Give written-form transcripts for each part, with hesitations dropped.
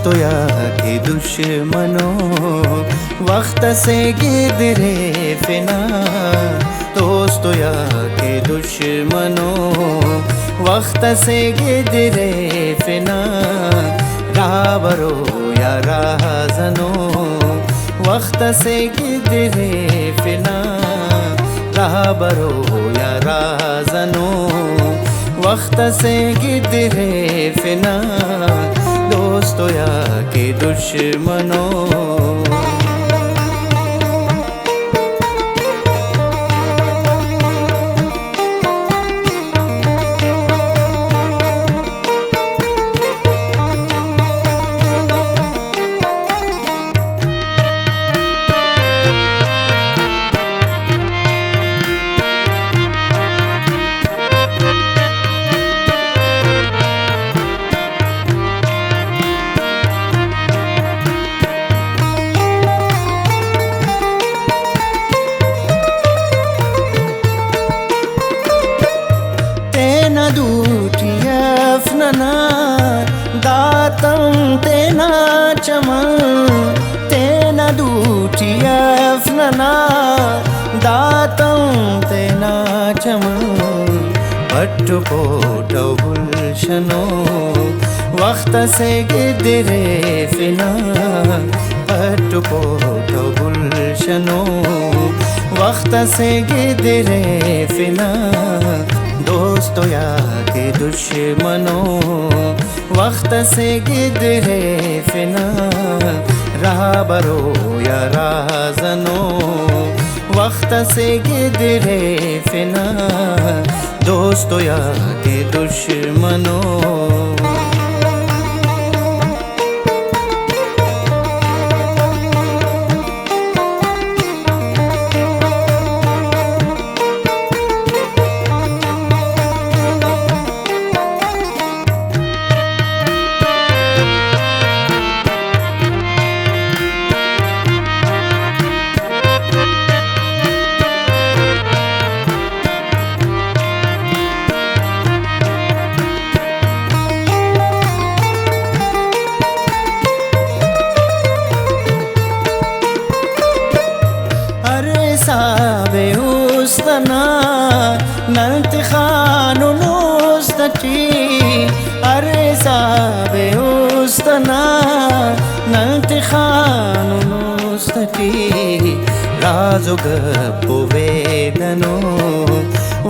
दोस्तों या के दुश्मनों वक्त से गिदरे फिना। दोस्तों या के दुश्मनों वक्त से गिदरे फिना। राबरो या राजनो वक्त से गिदरे फिना। राबरो या राजनो वक्त से गिदरे फिना। दोस्तों या के दुश्मनों दूटियफनना दातम तेना चमन। तेना दूटियफनना दातम तेना चमन। पट्टुपोटो गुलशनो वक्त से गिदरे फिना। पट्टुपोटो गुलशनो वक्त से गिदरे फिना। दोस्तों या के दुश्मनों वक्त से गिदरे फिना। राबरो या राजनो वक्त से गिदरे फिना। दोस्तों या के दुश्मनों sabe ustana nanti khanu nustati. Are sabe ustana nanti khanu nustati. राज़ो गप्पो वेदनो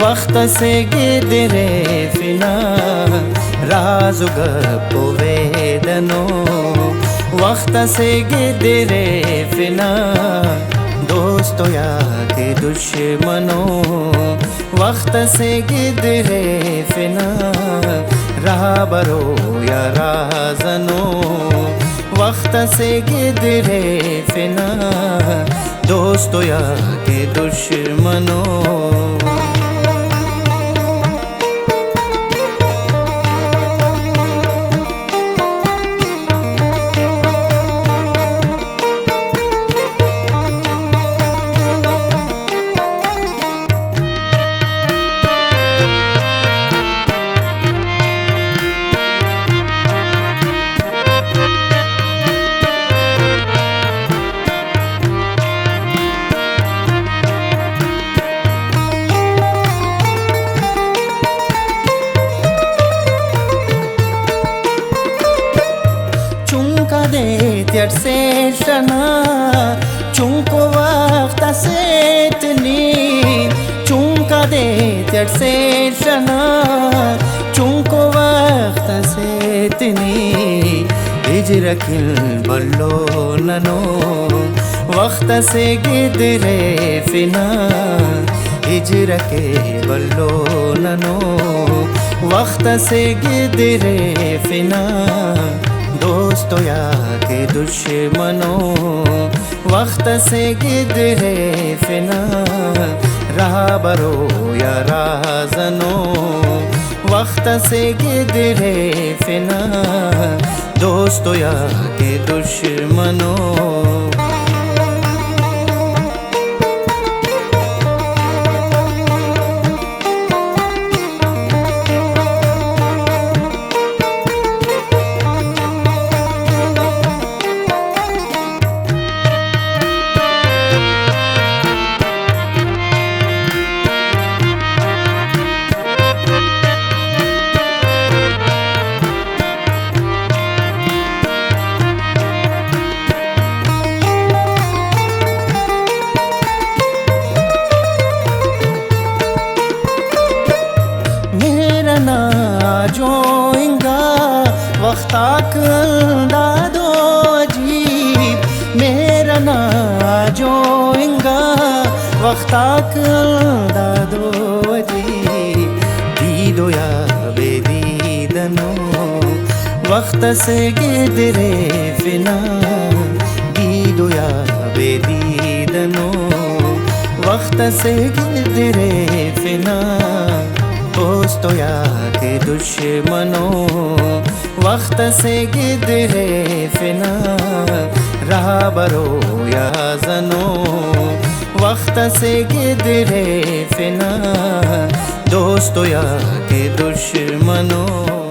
वक्त से गिदरे फिना। राज़ो गप्पो वेदनो वक्त से गिदरे फिना। दोस्तों या के दुश्मनों वक्त से गिदरे फिना। राबरो या राजनो वक्त से गिदरे फिना। दोस्तों या के दुश्मनों से शना। चुंको वक्त से इतनी चुंका दे तेर से शना। चुंको वक्त से इतनी हिजर किल बल्लो ननो वक्त से गिदरे फिना। हिजर के बल्लो ननो वक्त से गिदरे फिना। दोस्तों या के दुश्मनों वक्त से गिदरे फिना। राबरो या राजनो वक्त से गिदरे फिना। दोस्तों या के दुश्मनों वक्ताक दादो वजी दीदो या बेदीदनो वक्त से गिदरे फिना दीदो या बेदीदनो वक्त से गिदरे फिना दोस्तों या के दुश्मनों वक्त से गिदरे फिना रहा बरो या जनो वक्त से गिदरे फिना दोस्तों या के दुश्मनों।